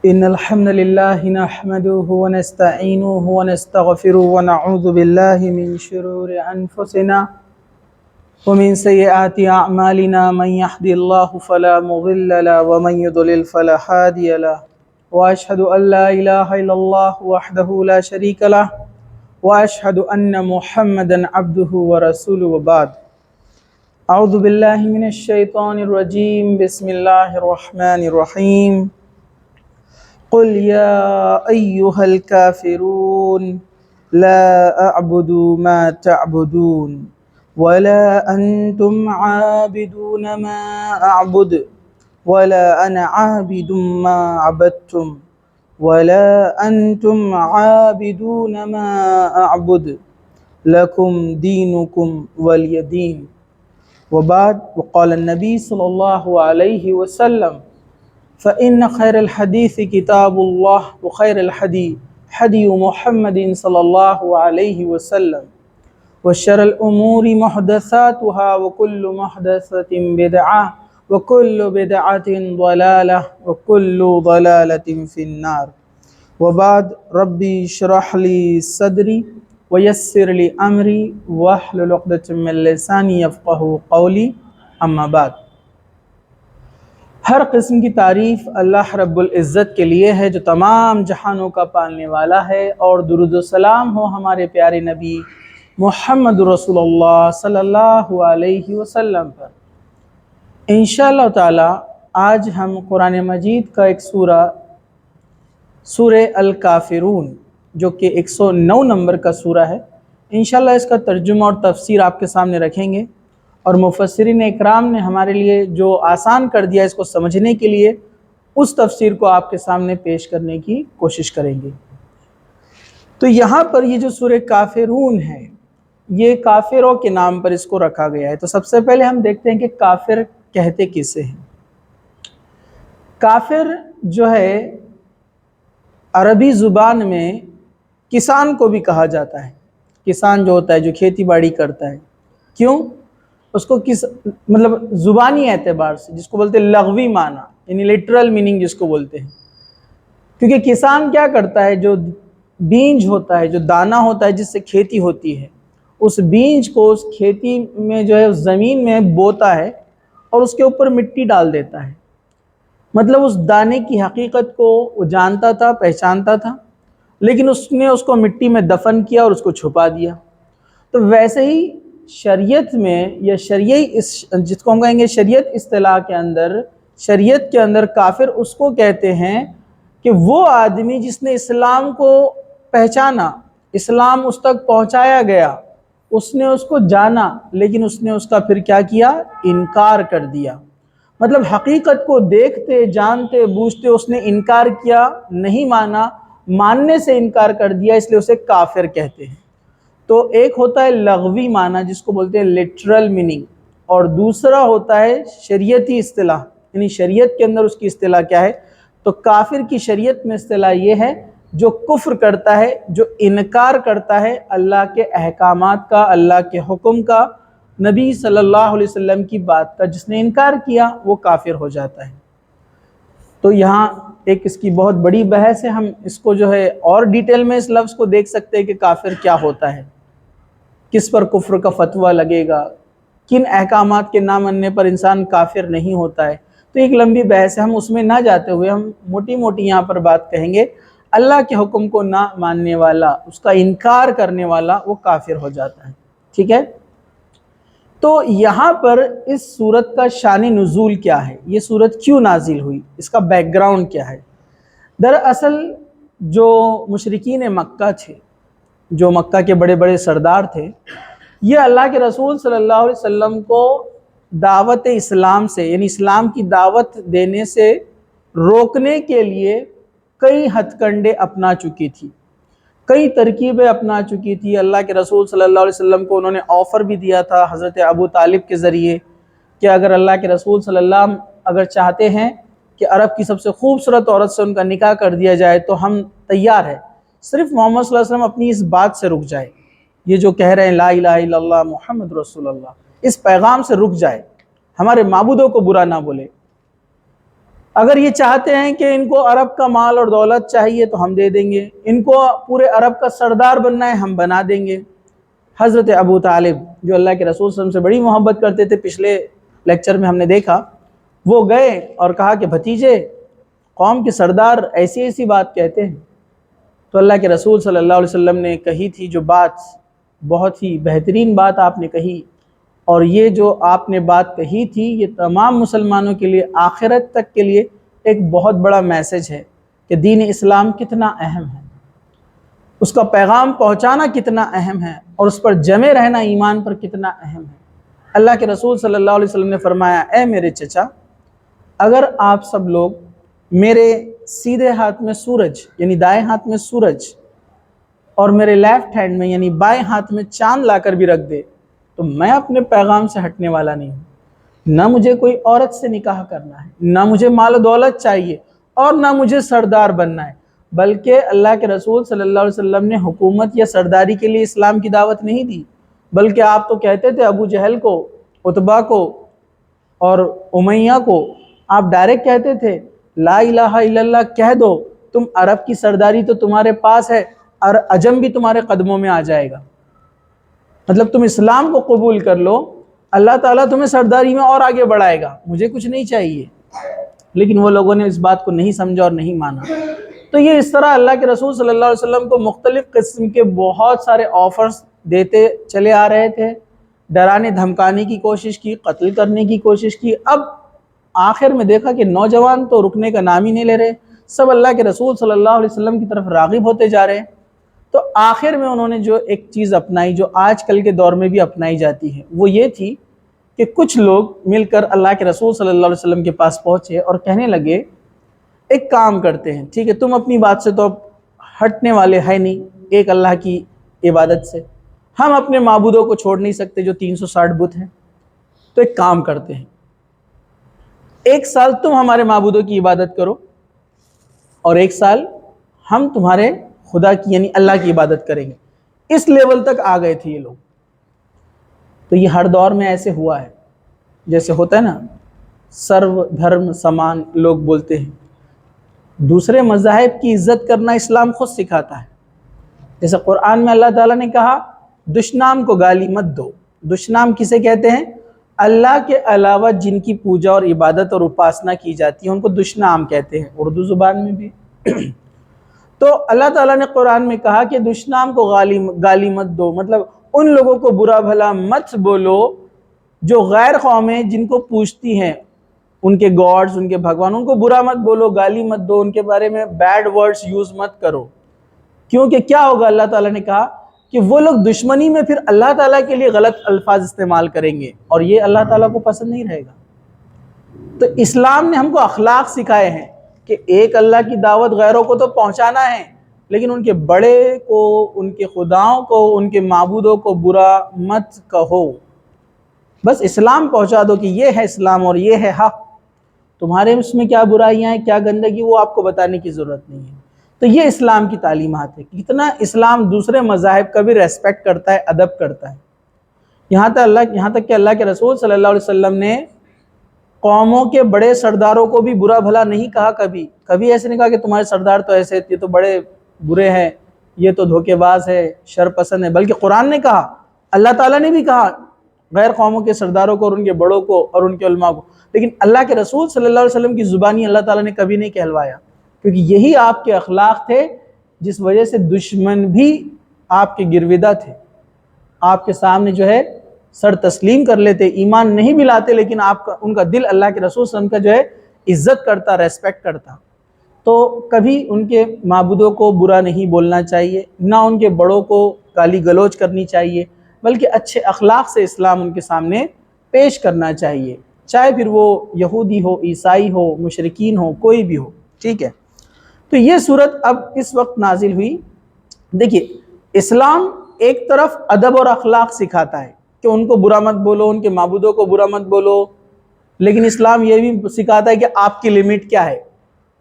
إن الحمد لله نحمده ونستعينه ونستغفره ونعوذ بالله من شرور أنفسنا ومن سيئات أعمالنا من يهدي الله فلا مضل له ومن يضلل فلا هادي له وأشهد أن لا إله إلا الله وحده لا شريك له وأشهد أن محمدا عبده ورسوله وبعد أعوذ بالله من الشيطان الرجيم بسم الله الرحمن الرحيم قل يا أيها الكافرون لا أعبد ما تعبدون ولا أنتم عابدون ما أعبد ولا أنا عابد ما عبدتم ولا أنتم عابدون ما أعبد لكم دينكم ولي دين وبعد وقال النبي صلى الله عليه وسلم فإن خير الحديث كتاب الله وخير الحدي حدي محمد صلى الله عليه وسلم وشر الأمور محدثاتها وكل محدثة بدعة وكل بدعة ضلالة وكل ضلالة في النار وبعد ربي اشرح لي صدري ويسر لي أمري واحلل عقدة من لساني يفقهوا قولي أما بعد ہر قسم کی تعریف اللہ رب العزت کے لیے ہے جو تمام جہانوں کا پالنے والا ہے، اور درود و سلام ہو ہمارے پیارے نبی محمد رسول اللہ صلی اللہ علیہ وسلم پر۔ انشاءاللہ تعالی آج ہم قرآن مجید کا ایک سورہ الکافرون جو کہ 109 نمبر کا سورہ ہے، انشاءاللہ اس کا ترجمہ اور تفسیر آپ کے سامنے رکھیں گے، اور مفسرین اکرام نے ہمارے لیے جو آسان کر دیا اس کو سمجھنے کے لیے اس تفسیر کو آپ کے سامنے پیش کرنے کی کوشش کریں گے۔ تو یہاں پر یہ جو سورہ کافرون ہے، یہ کافروں کے نام پر اس کو رکھا گیا ہے۔ تو سب سے پہلے ہم دیکھتے ہیں کہ کافر کہتے کسے ہیں۔ کافر جو ہے عربی زبان میں کسان کو بھی کہا جاتا ہے۔ کسان جو ہوتا ہے جو کھیتی باڑی کرتا ہے، کیوں؟ اس کو مطلب زبانی اعتبار سے جس کو بولتے ہیں لغوی معنی، یعنی لٹرل میننگ جس کو بولتے ہیں، کیونکہ کسان کیا کرتا ہے، جو بیج ہوتا ہے، جو دانہ ہوتا ہے جس سے کھیتی ہوتی ہے، اس بیج کو اس کھیتی میں جو ہے اس زمین میں بوتا ہے اور اس کے اوپر مٹی ڈال دیتا ہے۔ مطلب اس دانے کی حقیقت کو وہ جانتا تھا، پہچانتا تھا، لیکن اس نے اس کو مٹی میں دفن کیا اور اس کو چھپا دیا۔ تو ویسے ہی شریعت میں یا شریعی جس کو ہم کہیں گے شریعت اصطلاح کے اندر، شریعت کے اندر کافر اس کو کہتے ہیں کہ وہ آدمی جس نے اسلام کو پہچانا، اسلام اس تک پہنچایا گیا، اس نے اس کو جانا، لیکن اس نے اس کا پھر کیا کیا؟ انکار کر دیا۔ مطلب حقیقت کو دیکھتے جانتے بوجھتے اس نے انکار کیا، نہیں مانا، ماننے سے انکار کر دیا، اس لیے اسے کافر کہتے ہیں۔ تو ایک ہوتا ہے لغوی معنی جس کو بولتے ہیں لٹرل میننگ، اور دوسرا ہوتا ہے شریعتی اصطلاح، یعنی شریعت کے اندر اس کی اصطلاح کیا ہے۔ تو کافر کی شریعت میں اصطلاح یہ ہے جو کفر کرتا ہے، جو انکار کرتا ہے اللہ کے احکامات کا، اللہ کے حکم کا، نبی صلی اللہ علیہ وسلم کی بات کا، جس نے انکار کیا وہ کافر ہو جاتا ہے۔ تو یہاں ایک اس کی بہت بڑی بحث ہے، ہم اس کو جو ہے اور ڈیٹیل میں اس لفظ کو دیکھ سکتے ہیں کہ کافر کیا ہوتا ہے، کس پر کفر کا فتویٰ لگے گا، کن احکامات کے نہ ماننے پر انسان کافر نہیں ہوتا ہے۔ تو ایک لمبی بحث ہے، ہم اس میں نہ جاتے ہوئے ہم موٹی موٹی یہاں پر بات کہیں گے۔ اللہ کے حکم کو نہ ماننے والا، اس کا انکار کرنے والا، وہ کافر ہو جاتا ہے، ٹھیک ہے۔ تو یہاں پر اس سورت کا شان نزول کیا ہے، یہ سورت کیوں نازل ہوئی، اس کا بیک گراؤنڈ کیا ہے؟ دراصل جو مشرکین مکہ تھے، جو مکہ کے بڑے بڑے سردار تھے، یہ اللہ کے رسول صلی اللہ علیہ وسلم کو دعوت اسلام سے، یعنی اسلام کی دعوت دینے سے روکنے کے لیے کئی ہتھ کنڈے اپنا چکی تھی، کئی ترکیبیں اپنا چکی تھی۔ اللہ کے رسول صلی اللہ علیہ وسلم کو انہوں نے آفر بھی دیا تھا حضرت ابو طالب کے ذریعے کہ اگر اللہ کے رسول صلی اللہ علیہ وسلم اگر چاہتے ہیں کہ عرب کی سب سے خوبصورت عورت سے ان کا نکاح کر دیا جائے تو ہم تیار ہیں، صرف محمد صلی اللہ علیہ وسلم اپنی اس بات سے رک جائے، یہ جو کہہ رہے ہیں لا الہ الا اللہ محمد رسول اللہ، اس پیغام سے رک جائے، ہمارے معبودوں کو برا نہ بولے۔ اگر یہ چاہتے ہیں کہ ان کو عرب کا مال اور دولت چاہیے تو ہم دے دیں گے، ان کو پورے عرب کا سردار بننا ہے ہم بنا دیں گے۔ حضرت ابو طالب جو اللہ کے رسول صلی اللہ علیہ وسلم سے بڑی محبت کرتے تھے، پچھلے لیکچر میں ہم نے دیکھا، وہ گئے اور کہا کہ بھتیجے، قوم کے سردار ایسی ایسی بات کہتے ہیں۔ تو اللہ کے رسول صلی اللہ علیہ وسلم نے کہی تھی جو بات، بہت ہی بہترین بات آپ نے کہی، اور یہ جو آپ نے بات کہی تھی یہ تمام مسلمانوں کے لیے آخرت تک کے لیے ایک بہت بڑا میسج ہے کہ دین اسلام کتنا اہم ہے، اس کا پیغام پہنچانا کتنا اہم ہے، اور اس پر جمے رہنا ایمان پر کتنا اہم ہے۔ اللہ کے رسول صلی اللہ علیہ وسلم نے فرمایا، اے میرے چچا، اگر آپ سب لوگ میرے سیدھے ہاتھ میں سورج یعنی دائیں ہاتھ میں سورج اور میرے لیفٹ ہینڈ میں یعنی بائیں ہاتھ میں چاند لا کر بھی رکھ دے تو میں اپنے پیغام سے ہٹنے والا نہیں ہوں۔ نہ مجھے کوئی عورت سے نکاح کرنا ہے، نہ مجھے مال و دولت چاہیے، اور نہ مجھے سردار بننا ہے، بلکہ اللہ کے رسول صلی اللہ علیہ وسلم نے حکومت یا سرداری کے لیے اسلام کی دعوت نہیں دی، بلکہ آپ تو کہتے تھے ابو جہل کو، عتبہ کو اور امیہ کو آپ ڈائریکٹ کہتے تھے لا الہ الا اللہ کہہ دو، تم عرب کی سرداری تو تمہارے پاس ہے اور عجم بھی تمہارے قدموں میں آ جائے گا، مطلب تم اسلام کو قبول کر لو، اللہ تعالیٰ تمہیں سرداری میں اور آگے بڑھائے گا، مجھے کچھ نہیں چاہیے۔ لیکن وہ لوگوں نے اس بات کو نہیں سمجھا اور نہیں مانا۔ تو یہ اس طرح اللہ کے رسول صلی اللہ علیہ وسلم کو مختلف قسم کے بہت سارے آفرز دیتے چلے آ رہے تھے، ڈرانے دھمکانے کی کوشش کی، قتل کرنے کی کوشش کی۔ اب آخر میں دیکھا کہ نوجوان تو رکنے کا نام ہی نہیں لے رہے، سب اللہ کے رسول صلی اللہ علیہ وسلم کی طرف راغب ہوتے جا رہے ہیں۔ تو آخر میں انہوں نے جو ایک چیز اپنائی جو آج کل کے دور میں بھی اپنائی جاتی ہے، وہ یہ تھی کہ کچھ لوگ مل کر اللہ کے رسول صلی اللہ علیہ وسلم کے پاس پہنچے اور کہنے لگے ایک کام کرتے ہیں، ٹھیک ہے تم اپنی بات سے تو ہٹنے والے ہیں نہیں ایک اللہ کی عبادت سے، ہم اپنے معبودوں کو چھوڑ نہیں سکتے جو 360 بت ہیں، تو ایک کام کرتے ہیں، ایک سال تم ہمارے معبودوں کی عبادت کرو اور ایک سال ہم تمہارے خدا کی یعنی اللہ کی عبادت کریں گے۔ اس لیول تک آ گئے تھے یہ لوگ۔ تو یہ ہر دور میں ایسے ہوا ہے، جیسے ہوتا ہے نا سرو دھرم سمان، لوگ بولتے ہیں دوسرے مذاہب کی عزت کرنا اسلام خود سکھاتا ہے۔ جیسے قرآن میں اللہ تعالیٰ نے کہا دشنام کو گالی مت دو۔ دشنام کسے کہتے ہیں؟ اللہ کے علاوہ جن کی پوجا اور عبادت اور اپاسنا کی جاتی ہے ان کو دشنام کہتے ہیں، اردو زبان میں بھی۔ تو اللہ تعالیٰ نے قرآن میں کہا کہ دشنام کو گالی مت دو، مطلب ان لوگوں کو برا بھلا مت بولو جو غیر قومیں جن کو پوجتی ہیں، ان کے گاڈز، ان کے بھگوان، ان کو برا مت بولو، گالی مت دو، ان کے بارے میں بیڈ ورڈز یوز مت کرو، کیونکہ کیا ہوگا اللہ تعالیٰ نے کہا کہ وہ لوگ دشمنی میں پھر اللہ تعالیٰ کے لیے غلط الفاظ استعمال کریں گے اور یہ اللہ تعالیٰ کو پسند نہیں رہے گا۔ تو اسلام نے ہم کو اخلاق سکھائے ہیں کہ ایک اللہ کی دعوت غیروں کو تو پہنچانا ہے، لیکن ان کے بڑے کو، ان کے خداؤں کو، ان کے معبودوں کو برا مت کہو، بس اسلام پہنچا دو کہ یہ ہے اسلام اور یہ ہے حق، تمہارے اس میں کیا برائیاں ہیں کیا گندگی وہ آپ کو بتانے کی ضرورت نہیں ہے۔ تو یہ اسلام کی تعلیمات ہے، کتنا اسلام دوسرے مذاہب کا بھی ریسپیکٹ کرتا ہے، ادب کرتا ہے، یہاں تک کہ اللہ کے رسول صلی اللہ علیہ وسلم نے قوموں کے بڑے سرداروں کو بھی برا بھلا نہیں کہا، کبھی ایسے نہیں کہا کہ تمہارے سردار تو ایسے، یہ تو بڑے برے ہیں، یہ تو دھوکے باز ہے، شر پسند ہے، بلکہ قرآن نے کہا، اللہ تعالیٰ نے بھی کہا غیر قوموں کے سرداروں کو اور ان کے بڑوں کو اور ان کے علماء کو، لیکن اللہ کے رسول صلی اللہ علیہ وسلم کی زبانی اللہ تعالیٰ نے کبھی نہیں کہلوایا، کیونکہ یہی آپ کے اخلاق تھے جس وجہ سے دشمن بھی آپ کے گرویدہ تھے، آپ کے سامنے جو ہے سر تسلیم کر لیتے، ایمان نہیں بھی لاتے، لیکن ان کا دل اللہ کے رسول صلی اللہ علیہ وسلم کا جو ہے عزت کرتا، ریسپیکٹ کرتا۔ تو کبھی ان کے معبودوں کو برا نہیں بولنا چاہیے، نہ ان کے بڑوں کو گالی گلوچ کرنی چاہیے، بلکہ اچھے اخلاق سے اسلام ان کے سامنے پیش کرنا چاہیے، چاہے پھر وہ یہودی ہو، عیسائی ہو، مشرکین ہو، کوئی بھی ہو، ٹھیک ہے۔ تو یہ صورت اب اس وقت نازل ہوئی۔ دیکھیے اسلام ایک طرف ادب اور اخلاق سکھاتا ہے کہ ان کو برا مت بولو، ان کے معبودوں کو برا مت بولو، لیکن اسلام یہ بھی سکھاتا ہے کہ آپ کی لمٹ کیا ہے،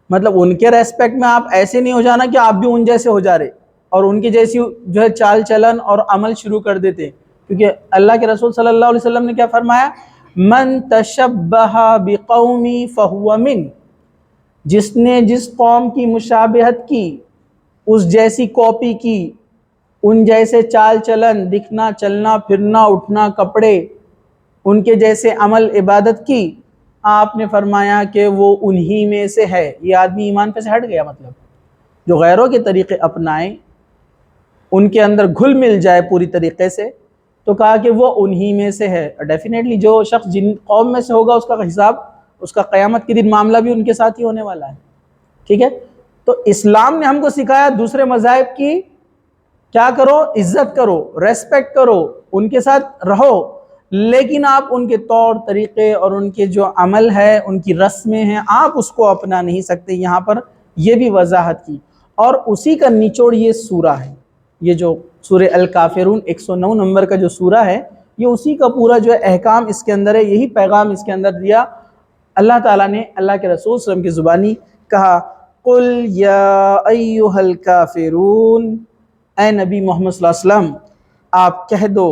مطلب ان کے ریسپیکٹ میں آپ ایسے نہیں ہو جانا کہ آپ بھی ان جیسے ہو جا رہے اور ان کی جیسی جو ہے چال چلن اور عمل شروع کر دیتے، کیونکہ اللہ کے رسول صلی اللہ علیہ وسلم نے کیا فرمایا؟ من تشبہ بقوم فہو من، جس نے جس قوم کی مشابہت کی، اس جیسی کاپی کی، ان جیسے چال چلن، دکھنا، چلنا پھرنا، اٹھنا، کپڑے، ان کے جیسے عمل عبادت کی، آپ نے فرمایا کہ وہ انہی میں سے ہے۔ یہ آدمی ایمان پہ سے ہٹ گیا، مطلب جو غیروں کے طریقے اپنائیں، ان کے اندر گھل مل جائے پوری طریقے سے، تو کہا کہ وہ انہی میں سے ہے۔ ڈیفینیٹلی جو شخص جن قوم میں سے ہوگا اس کا حساب، اس کا قیامت کے دن معاملہ بھی ان کے ساتھ ہی ہونے والا ہے، ٹھیک ہے؟ تو اسلام نے ہم کو سکھایا دوسرے مذاہب کی کیا کرو، عزت کرو، ریسپیکٹ کرو، ان کے ساتھ رہو، لیکن آپ ان کے طور طریقے اور ان کے جو عمل ہے، ان کی رسمیں ہیں، آپ اس کو اپنا نہیں سکتے۔ یہاں پر یہ بھی وضاحت کی، اور اسی کا نچوڑ یہ سورہ ہے، یہ جو سورہ الکافرون 109 نمبر کا جو سورہ ہے، یہ اسی کا پورا جو احکام اس کے اندر ہے، یہی پیغام اس کے اندر دیا۔ اللہ تعالیٰ نے اللہ کے رسول صلی اللہ علیہ وسلم کی زبانی کہا، قل یا ایھا الکافرون، اے نبی محمد صلی اللہ علیہ وسلم آپ کہہ دو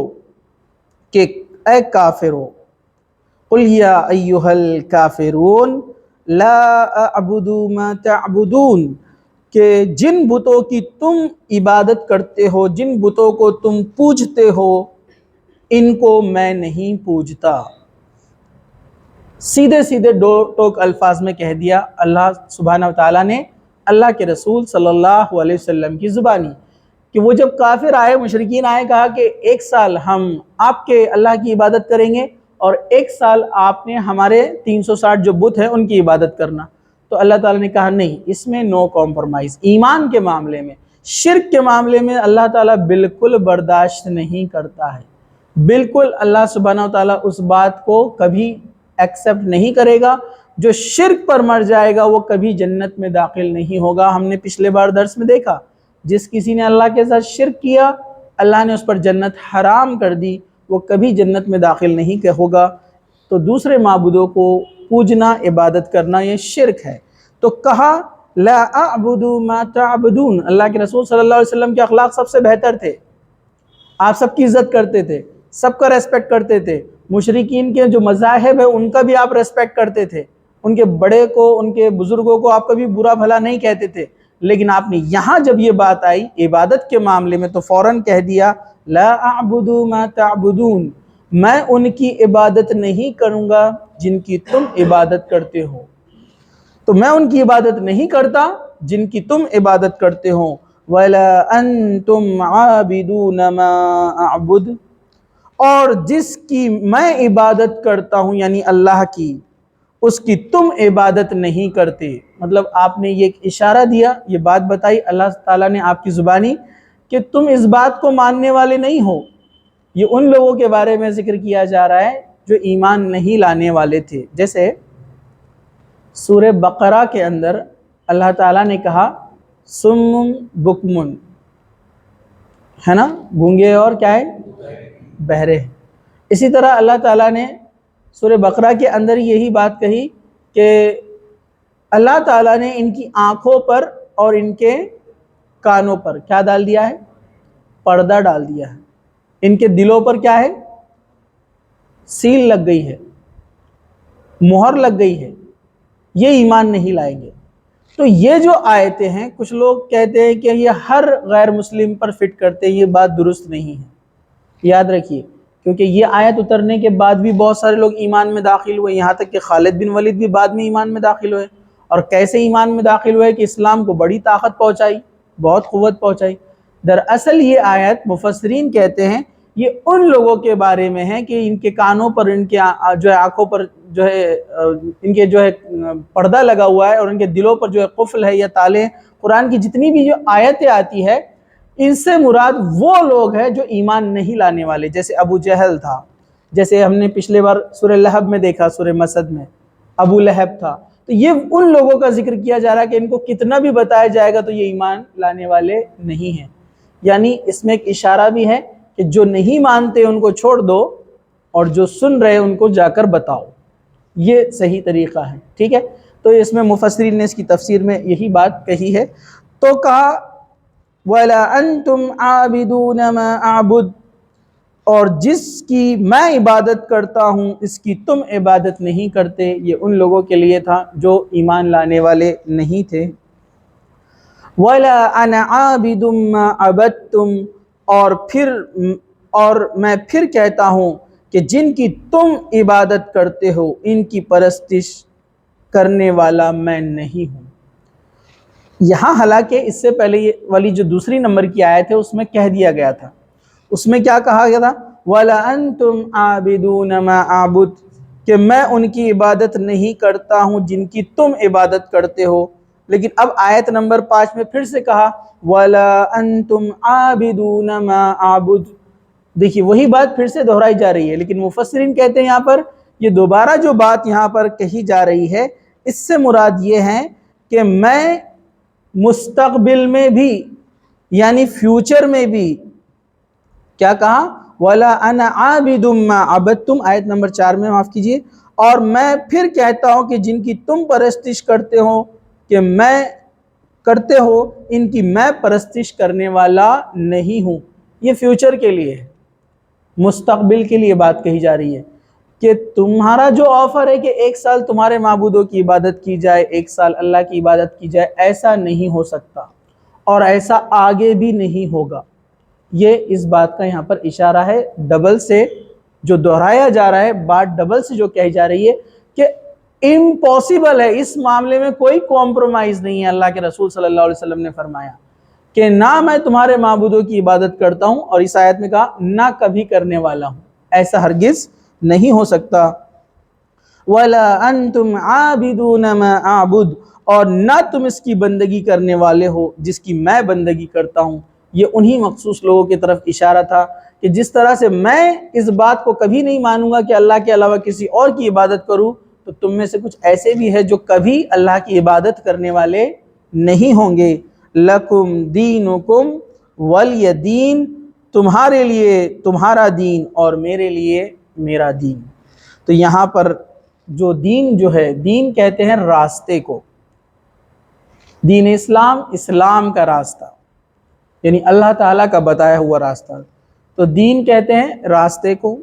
کہ اے کافرو، قل یا ایھا الکافرون لا اعبد ما تعبدون، کہ جن بتوں کی تم عبادت کرتے ہو، جن بتوں کو تم پوجتے ہو، ان کو میں نہیں پوجتا۔ سیدھے سیدھے دو ٹوک الفاظ میں کہہ دیا اللہ سبحانہ وتعالیٰ نے اللہ کے رسول صلی اللہ علیہ وسلم کی زبانی، کہ وہ جب کافر آئے، مشرکین آئے، کہا کہ 1 سال ہم آپ کے اللہ کی عبادت کریں گے اور 1 سال آپ نے ہمارے 360 جو بت ہیں ان کی عبادت کرنا۔ تو اللہ تعالیٰ نے کہا نہیں، اس میں نو کمپرومائز۔ ایمان کے معاملے میں، شرک کے معاملے میں اللہ تعالیٰ بالکل برداشت نہیں کرتا ہے، بالکل اللہ سبحانہ وتعالیٰ اس بات کو کبھی ایکسیپٹ نہیں کرے گا۔ جو شرک پر مر جائے گا وہ کبھی جنت میں داخل نہیں ہوگا۔ ہم نے پچھلے بار درس میں دیکھا، جس کسی نے اللہ کے ساتھ شرک کیا، اللہ نے اس پر جنت حرام کر دی، وہ کبھی جنت میں داخل نہیں ہوگا۔ تو دوسرے معبودوں کو پوجنا، عبادت کرنا، یہ شرک ہے۔ تو کہا لا اعبد ما تعبدون۔ اللہ کے رسول صلی اللہ علیہ وسلم کے اخلاق سب سے بہتر تھے، آپ سب کی عزت کرتے تھے، سب کا ریسپیکٹ کرتے تھے، مشرکین کے جو مذاہب ہے ان کا بھی آپ ریسپیکٹ کرتے تھے، ان کے بڑے کو، ان کے بزرگوں کو آپ کبھی برا بھلا نہیں کہتے تھے، لیکن آپ نے یہاں جب یہ بات آئی عبادت کے معاملے میں تو فوراً کہہ دیا لا اعبد ما تعبدون، میں ان کی عبادت نہیں کروں گا جن کی تم عبادت کرتے ہو۔ تو میں ان کی عبادت نہیں کرتا جن کی تم عبادت کرتے ہو۔ وَلَا أَنْتُمْ عَابِدُونَ مَا أَعْبُدُ، اور جس کی میں عبادت کرتا ہوں یعنی اللہ کی، اس کی تم عبادت نہیں کرتے۔ مطلب آپ نے یہ اشارہ دیا، یہ بات بتائی اللہ تعالیٰ نے آپ کی زبانی کہ تم اس بات کو ماننے والے نہیں ہو۔ یہ ان لوگوں کے بارے میں ذکر کیا جا رہا ہے جو ایمان نہیں لانے والے تھے۔ جیسے سورہ بقرہ کے اندر اللہ تعالیٰ نے کہا سم بکمن، ہے نا، گونگے اور کیا ہے، بہرے۔ اسی طرح اللہ تعالیٰ نے سورہ بقرہ کے اندر یہی بات کہی کہ اللہ تعالیٰ نے ان کی آنکھوں پر اور ان کے کانوں پر کیا ڈال دیا ہے، پردہ ڈال دیا ہے، ان کے دلوں پر کیا ہے، سیل لگ گئی ہے، مہر لگ گئی ہے، یہ ایمان نہیں لائیں گے۔ تو یہ جو آیتیں ہیں، کچھ لوگ کہتے ہیں کہ یہ ہر غیر مسلم پر فٹ کرتے ہیں، یہ بات درست نہیں ہے، یاد رکھیے، کیونکہ یہ آیت اترنے کے بعد بھی بہت سارے لوگ ایمان میں داخل ہوئے، یہاں تک کہ خالد بن ولید بھی بعد میں ایمان میں داخل ہوئے، اور کیسے ایمان میں داخل ہوئے کہ اسلام کو بڑی طاقت پہنچائی، بہت قوت پہنچائی۔ دراصل یہ آیت مفسرین کہتے ہیں یہ ان لوگوں کے بارے میں ہے کہ ان کے کانوں پر، ان کے جو ہے آنکھوں پر جو ہے ان کے جو ہے پردہ لگا ہوا ہے، اور ان کے دلوں پر جو ہے قفل ہے یا تالے ہیں۔ قرآن کی جتنی بھی جو آیتیں آتی ہے ان سے مراد وہ لوگ ہیں جو ایمان نہیں لانے والے، جیسے ابو جہل تھا، جیسے ہم نے پچھلے بار سورہ لہب میں دیکھا، سورہ مسد میں ابو لہب تھا۔ تو یہ ان لوگوں کا ذکر کیا جا رہا ہے کہ ان کو کتنا بھی بتایا جائے گا تو یہ ایمان لانے والے نہیں ہیں۔ یعنی اس میں ایک اشارہ بھی ہے کہ جو نہیں مانتے ان کو چھوڑ دو، اور جو سن رہے ان کو جا کر بتاؤ، یہ صحیح طریقہ ہے، ٹھیک ہے۔ تو اس میں مفسرین نے اس کی تفسیر میں یہی بات کہی ہے۔ تو کہا وَلَا أَنْتُمْ عَابِدُونَ مَا أَعْبُدُ، اور جس کی میں عبادت کرتا ہوں اس کی تم عبادت نہیں کرتے، یہ ان لوگوں کے لیے تھا جو ایمان لانے والے نہیں تھے۔ وَلَا أَنَا عَابِدٌ مَّا عَبَدتُّمْ، اور میں پھر کہتا ہوں کہ جن کی تم عبادت کرتے ہو ان کی پرستش کرنے والا میں نہیں ہوں۔ یہاں حالانکہ اس سے پہلے یہ والی جو دوسری نمبر کی آیت ہے اس میں کہہ دیا گیا تھا، اس میں کیا کہا گیا تھا؟ وَلَا أَنْتُمْ عَابِدُونَ مَا أَعْبُدُ، کہ میں ان کی عبادت نہیں کرتا ہوں جن کی تم عبادت کرتے ہو۔ لیکن اب آیت نمبر 5 میں پھر سے کہا وَلَا أَنْتُمْ عَابِدُونَ مَا أَعْبُدُ۔ دیکھیے وہی بات پھر سے دہرائی جا رہی ہے، لیکن مفسرین کہتے ہیں یہاں پر یہ دوبارہ جو بات یہاں پر کہی جا رہی ہے اس سے مراد یہ ہے کہ میں مستقبل میں بھی یعنی فیوچر میں بھی کیا کہا؟ وَلَا أَنَا عَابِدٌ مَّا عَبَدتُّمْ، آیت نمبر 4 میں، معاف کیجیے، اور میں پھر کہتا ہوں کہ جن کی تم پرستش کرتے ہو کہ میں کرتے ہو ان کی میں پرستش کرنے والا نہیں ہوں۔ یہ فیوچر کے لیے ہے، مستقبل کے لیے بات کہی جا رہی ہے کہ تمہارا جو آفر ہے کہ 1 سال تمہارے معبودوں کی عبادت کی جائے، 1 سال اللہ کی عبادت کی جائے، ایسا نہیں ہو سکتا اور ایسا آگے بھی نہیں ہوگا۔ یہ اس بات کا یہاں پر اشارہ ہے، ڈبل سے جو دہرایا جا رہا ہے، بات ڈبل سے جو کہی جا رہی ہے کہ امپاسبل ہے، اس معاملے میں کوئی کمپرومائز نہیں ہے۔ اللہ کے رسول صلی اللہ علیہ وسلم نے فرمایا کہ نہ میں تمہارے معبودوں کی عبادت کرتا ہوں، اور اس آیت میں کہا نہ کبھی کرنے والا ہوں، ایسا ہرگز نہیں ہو سکتا۔ وَلَا أَنْتُمْ عَابِدُونَ مَا أَعْبُدُ، اور نہ تم اس کی بندگی کرنے والے ہو جس کی میں بندگی کرتا ہوں۔ یہ انہی مخصوص لوگوں کی طرف اشارہ تھا کہ جس طرح سے میں اس بات کو کبھی نہیں مانوں گا کہ اللہ کے علاوہ کسی اور کی عبادت کروں، تو تم میں سے کچھ ایسے بھی ہیں جو کبھی اللہ کی عبادت کرنے والے نہیں ہوں گے۔ لَكُمْ دِينُكُمْ وَلِيَ دِينِ، تمہارے لیے تمہارا دین اور میرے لیے میرا دین۔ تو یہاں پر جو دین جو ہے، دین کہتے ہیں راستے کو، دین اسلام، اسلام کا راستہ یعنی اللہ تعالیٰ کا بتایا ہوا راستہ، تو دین کہتے ہیں راستے کو،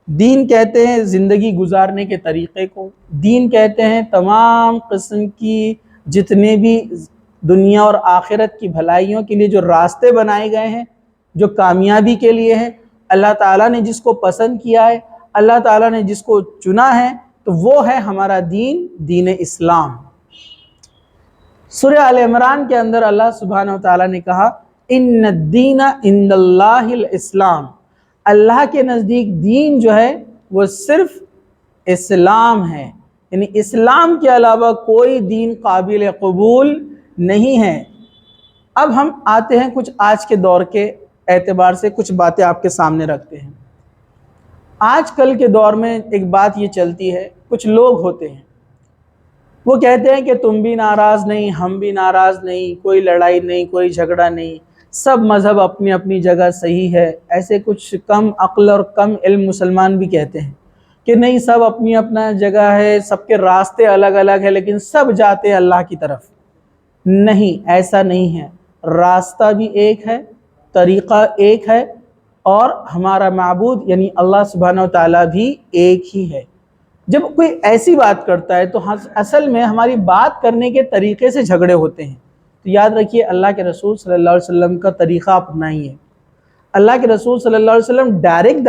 دین کہتے ہیں زندگی گزارنے کے طریقے کو، دین کہتے ہیں تمام قسم کی جتنے بھی دنیا اور آخرت کی بھلائیوں کے لیے جو راستے بنائے گئے ہیں، جو کامیابی کے لیے ہیں، اللہ تعالیٰ نے جس کو پسند کیا ہے، اللہ تعالیٰ نے جس کو چنا ہے، تو وہ ہے ہمارا دین، دین اسلام۔ سورہ آل عمران کے اندر اللہ سبحانہ وتعالیٰ نے کہا ان الدین عند اللہ الاسلام، اللہ کے نزدیک دین جو ہے وہ صرف اسلام ہے، یعنی اسلام کے علاوہ کوئی دین قابل قبول نہیں ہے۔ اب ہم آتے ہیں کچھ آج کے دور کے اعتبار سے کچھ باتیں آپ کے سامنے رکھتے ہیں۔ آج کل کے دور میں ایک بات یہ چلتی ہے، کچھ لوگ ہوتے ہیں وہ کہتے ہیں کہ تم بھی ناراض نہیں، ہم بھی ناراض نہیں، کوئی لڑائی نہیں، کوئی جھگڑا نہیں، سب مذہب اپنی اپنی جگہ صحیح ہے۔ ایسے کچھ کم عقل اور کم علم مسلمان بھی کہتے ہیں کہ نہیں، سب اپنی اپنا جگہ ہے، سب کے راستے الگ الگ ہیں، لیکن سب جاتے ہیں اللہ کی طرف۔ نہیں، ایسا نہیں ہے، راستہ بھی ایک ہے، طریقہ ایک ہے، اور ہمارا معبود یعنی اللہ سبحانہ وتعالیٰ بھی ایک ہی ہے۔ جب کوئی ایسی بات کرتا ہے تو اصل میں ہماری بات کرنے کے طریقے سے جھگڑے ہوتے ہیں۔ تو یاد رکھیے اللہ کے رسول صلی اللہ علیہ وسلم کا طریقہ اپنائیے۔ اللہ کے رسول صلی اللہ علیہ وسلم ڈائریکٹ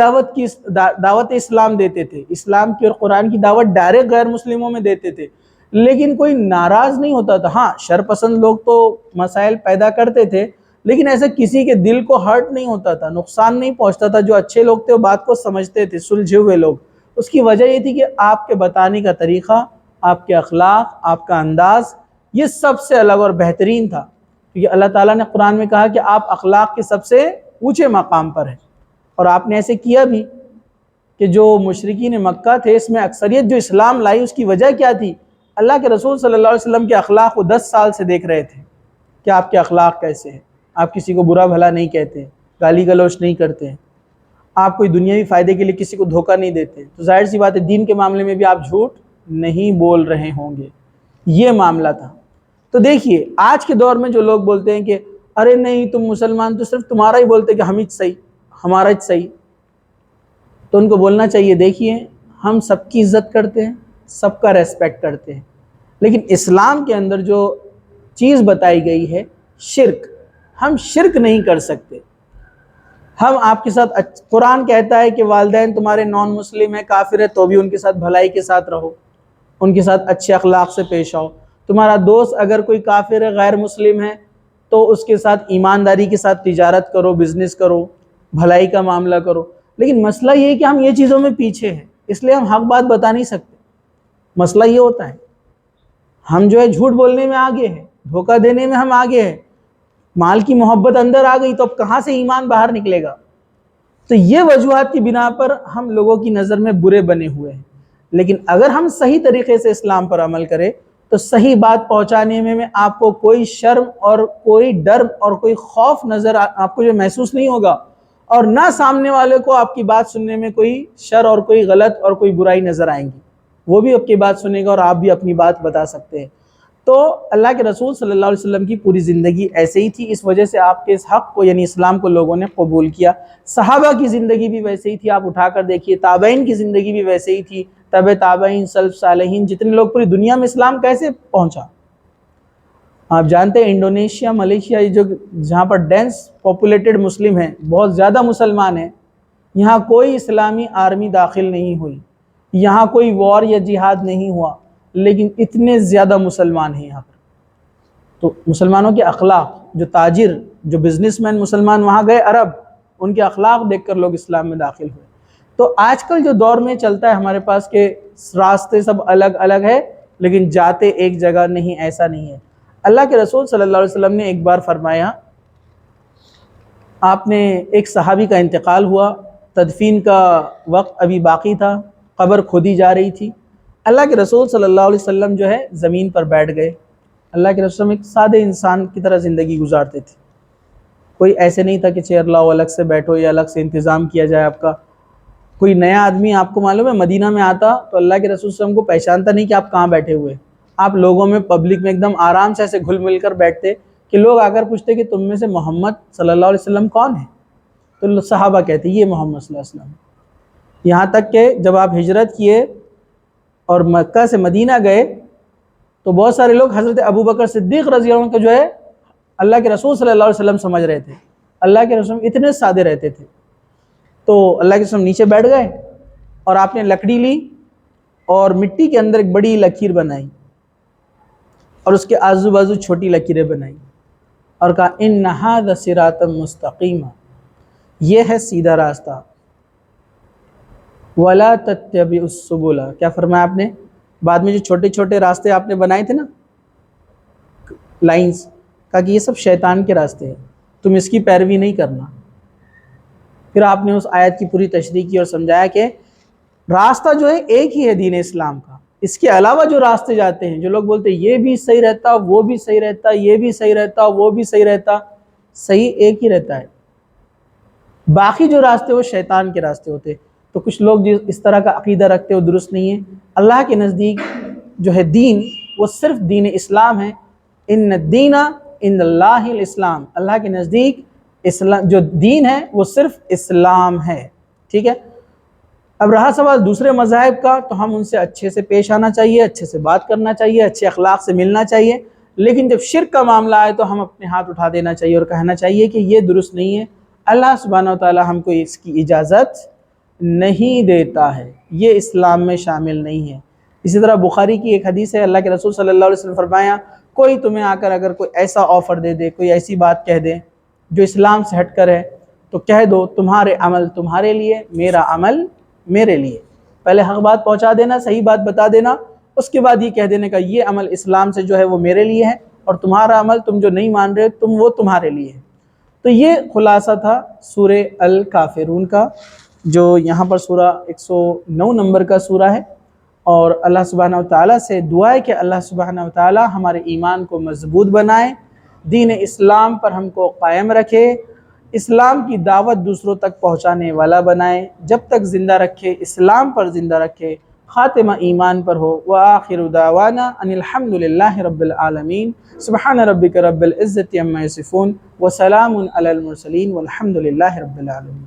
دعوت اسلام دیتے تھے، اسلام کی اور قرآن کی دعوت ڈائریکٹ غیر مسلموں میں دیتے تھے، لیکن کوئی ناراض نہیں ہوتا تھا۔ ہاں، شر پسند لوگ تو مسائل پیدا کرتے تھے، لیکن ایسے کسی کے دل کو ہرٹ نہیں ہوتا تھا، نقصان نہیں پہنچتا تھا۔ جو اچھے لوگ تھے وہ بات کو سمجھتے تھے، سلجھے ہوئے لوگ۔ اس کی وجہ یہ تھی کہ آپ کے بتانے کا طریقہ، آپ کے اخلاق، آپ کا انداز، یہ سب سے الگ اور بہترین تھا، کیونکہ اللہ تعالیٰ نے قرآن میں کہا کہ آپ اخلاق کے سب سے اونچے مقام پر ہیں، اور آپ نے ایسے کیا بھی کہ جو مشرکین مکہ تھے اس میں اکثریت جو اسلام لائی اس کی وجہ کیا تھی؟ اللہ کے رسول صلی اللہ علیہ وسلم کے اخلاق کو 10 سال سے دیکھ رہے تھے کہ آپ کے اخلاق کیسے ہیں، آپ کسی کو برا بھلا نہیں کہتے، گالی گلوچ نہیں کرتے، آپ کوئی دنیاوی فائدے کے لیے کسی کو دھوکہ نہیں دیتے، تو ظاہر سی بات ہے دین کے معاملے میں بھی آپ جھوٹ نہیں بول رہے ہوں گے۔ یہ معاملہ تھا۔ تو دیکھیے آج کے دور میں جو لوگ بولتے ہیں کہ ارے نہیں تم مسلمان تو صرف تمہارا ہی بولتے کہ ہم ہی صحیح، ہمارا ہی صحیح، تو ان کو بولنا چاہیے دیکھیے ہم سب کی عزت کرتے ہیں، سب کا ریسپیکٹ کرتے ہیں، لیکن اسلام کے اندر جو چیز بتائی گئی ہے شرک، ہم شرک نہیں کر سکتے۔ ہم آپ کے ساتھ قرآن کہتا ہے کہ والدین تمہارے نان مسلم ہیں، کافر ہے، تو بھی ان کے ساتھ بھلائی کے ساتھ رہو، ان کے ساتھ اچھے اخلاق سے پیش آؤ۔ تمہارا دوست اگر کوئی کافر ہے، غیر مسلم ہے، تو اس کے ساتھ ایمانداری کے ساتھ تجارت کرو، بزنس کرو، بھلائی کا معاملہ کرو۔ لیکن مسئلہ یہ ہے کہ ہم یہ چیزوں میں پیچھے ہیں، اس لیے ہم حق بات بتا نہیں سکتے۔ مسئلہ یہ ہوتا ہے ہم جو ہے جھوٹ بولنے میں آگے ہیں، دھوکہ دینے میں ہم آگے ہیں، مال کی محبت اندر آ گئی تو اب کہاں سے ایمان باہر نکلے گا؟ تو یہ وجوہات کی بنا پر ہم لوگوں کی نظر میں برے بنے ہوئے ہیں۔ لیکن اگر ہم صحیح طریقے سے اسلام پر عمل کریں تو صحیح بات پہنچانے میں آپ کو کوئی شرم اور کوئی ڈر اور کوئی خوف نظر آپ کو جو محسوس نہیں ہوگا، اور نہ سامنے والے کو آپ کی بات سننے میں کوئی شر اور کوئی غلط اور کوئی برائی نظر آئیں گی، وہ بھی آپ کی بات سنے گا اور آپ بھی اپنی بات بتا سکتے ہیں۔ تو اللہ کے رسول صلی اللہ علیہ وسلم کی پوری زندگی ایسے ہی تھی، اس وجہ سے آپ کے اس حق کو یعنی اسلام کو لوگوں نے قبول کیا۔ صحابہ کی زندگی بھی ویسے ہی تھی، آپ اٹھا کر دیکھیے، تابعین کی زندگی بھی ویسے ہی تھی، تبع تابعین، سلف صالحین، جتنے لوگ پوری دنیا میں اسلام کیسے پہنچا۔ آپ جانتے ہیں انڈونیشیا، ملیشیا، جہاں پر ڈینس پاپولیٹڈ مسلم ہیں، بہت زیادہ مسلمان ہیں، یہاں کوئی اسلامی آرمی داخل نہیں ہوئی، یہاں کوئی وار یا جہاد نہیں ہوا، لیکن اتنے زیادہ مسلمان ہیں یہاں پر۔ تو مسلمانوں کے اخلاق، جو تاجر، جو بزنس مین مسلمان وہاں گئے عرب، ان کے اخلاق دیکھ کر لوگ اسلام میں داخل ہوئے۔ تو آج کل جو دور میں چلتا ہے ہمارے پاس کہ راستے سب الگ الگ ہے لیکن جاتے ایک جگہ نہیں، ایسا نہیں ہے۔ اللہ کے رسول صلی اللہ علیہ وسلم نے ایک بار فرمایا، آپ نے ایک صحابی کا انتقال ہوا، تدفین کا وقت ابھی باقی تھا، قبر کھودی جا رہی تھی، اللہ کے رسول صلی اللہ علیہ وسلم جو ہے زمین پر بیٹھ گئے۔ اللہ کے رسول ایک سادے انسان کی طرح زندگی گزارتے تھے، کوئی ایسے نہیں تھا کہ چیئر لاؤ الگ سے بیٹھو یا الگ سے انتظام کیا جائے آپ کا۔ کوئی نیا آدمی آپ کو معلوم ہے مدینہ میں آتا تو اللہ کے رسول صلی اللہ علیہ وسلم کو پہچانتا نہیں کہ آپ کہاں بیٹھے ہوئے، آپ لوگوں میں پبلک میں ایک دم آرام سے ایسے گھل مل کر بیٹھتے کہ لوگ آ کر پوچھتے کہ تم میں سے محمد صلی اللہ علیہ وسلم کون ہے؟ تو صحابہ کہتے یہ محمد صلی اللہ علیہ وسلم۔ یہاں تک کہ جب آپ ہجرت کیے اور مکہ سے مدینہ گئے تو بہت سارے لوگ حضرت ابوبکر صدیق رضی اللہ عنہ کو جو ہے اللہ کے رسول صلی اللہ علیہ وسلم سمجھ رہے تھے۔ اللہ کے رسول اتنے سادے رہتے تھے۔ تو اللہ کے رسول نیچے بیٹھ گئے اور آپ نے لکڑی لی اور مٹی کے اندر ایک بڑی لکیر بنائی اور اس کے آزو بازو چھوٹی لکیریں بنائی اور کہا ان ھذا صراط مستقیم، یہ ہے سیدھا راستہ، ولا تتبعوا السبل۔ کیا فرمایا آپ نے؟ بعد میں جو چھوٹے چھوٹے راستے آپ نے بنائے تھے نا لائنز، کہا کہ یہ سب شیطان کے راستے ہیں، تم اس کی پیروی نہیں کرنا۔ پھر آپ نے اس آیت کی پوری تشریح کی اور سمجھایا کہ راستہ جو ہے ایک ہی ہے دین اسلام کا، اس کے علاوہ جو راستے جاتے ہیں، جو لوگ بولتے ہیں یہ بھی صحیح رہتا، وہ بھی صحیح رہتا، یہ بھی صحیح رہتا، وہ بھی صحیح رہتا، صحیح ایک ہی رہتا ہے، باقی جو راستے وہ شیطان کے راستے ہوتے۔ تو کچھ لوگ جو اس طرح کا عقیدہ رکھتے وہ درست نہیں ہے۔ اللہ کے نزدیک جو ہے دین وہ صرف دین اسلام ہے، ان الدین عند اللہ الاسلام، اللہ کے نزدیک اسلام جو دین ہے وہ صرف اسلام ہے، ٹھیک ہے۔ اب رہا سوال دوسرے مذاہب کا، تو ہم ان سے اچھے سے پیش آنا چاہیے، اچھے سے بات کرنا چاہیے، اچھے اخلاق سے ملنا چاہیے، لیکن جب شرک کا معاملہ آئے تو ہم اپنے ہاتھ اٹھا دینا چاہیے اور کہنا چاہیے کہ یہ درست نہیں ہے، اللہ سبحانہ و تعالی ہم کو اس کی اجازت نہیں دیتا ہے، یہ اسلام میں شامل نہیں ہے۔ اسی طرح بخاری کی ایک حدیث ہے، اللہ کے رسول صلی اللہ علیہ وسلم فرمایا کوئی تمہیں آ کر اگر کوئی ایسا آفر دے دے، کوئی ایسی بات کہہ دے جو اسلام سے ہٹ کر ہے، تو کہہ دو تمہارے عمل تمہارے لیے، میرا عمل میرے لیے۔ پہلے حق بات پہنچا دینا، صحیح بات بتا دینا، اس کے بعد یہ کہہ دینے کا یہ عمل اسلام سے جو ہے وہ میرے لیے ہے، اور تمہارا عمل تم جو نہیں مان رہے تم وہ تمہارے لیے ہے۔ تو یہ خلاصہ تھا سورہ الکافرون کا، جو یہاں پر سورہ 109 نمبر کا سورہ ہے، اور اللہ سبحانہ وتعالیٰ سے دعا ہے کہ اللہ سبحانہ وتعالیٰ ہمارے ایمان کو مضبوط بنائے، دین اسلام پر ہم کو قائم رکھے، اسلام کی دعوت دوسروں تک پہنچانے والا بنائے، جب تک زندہ رکھے اسلام پر زندہ رکھے، خاتمہ ایمان پر ہو۔ وآخر دعوانا ان الحمد للہ رب العالمین، سبحان ربک رب العزت عما یصفون، وسلام علی المرسلین، والحمد للہ رب العالمین۔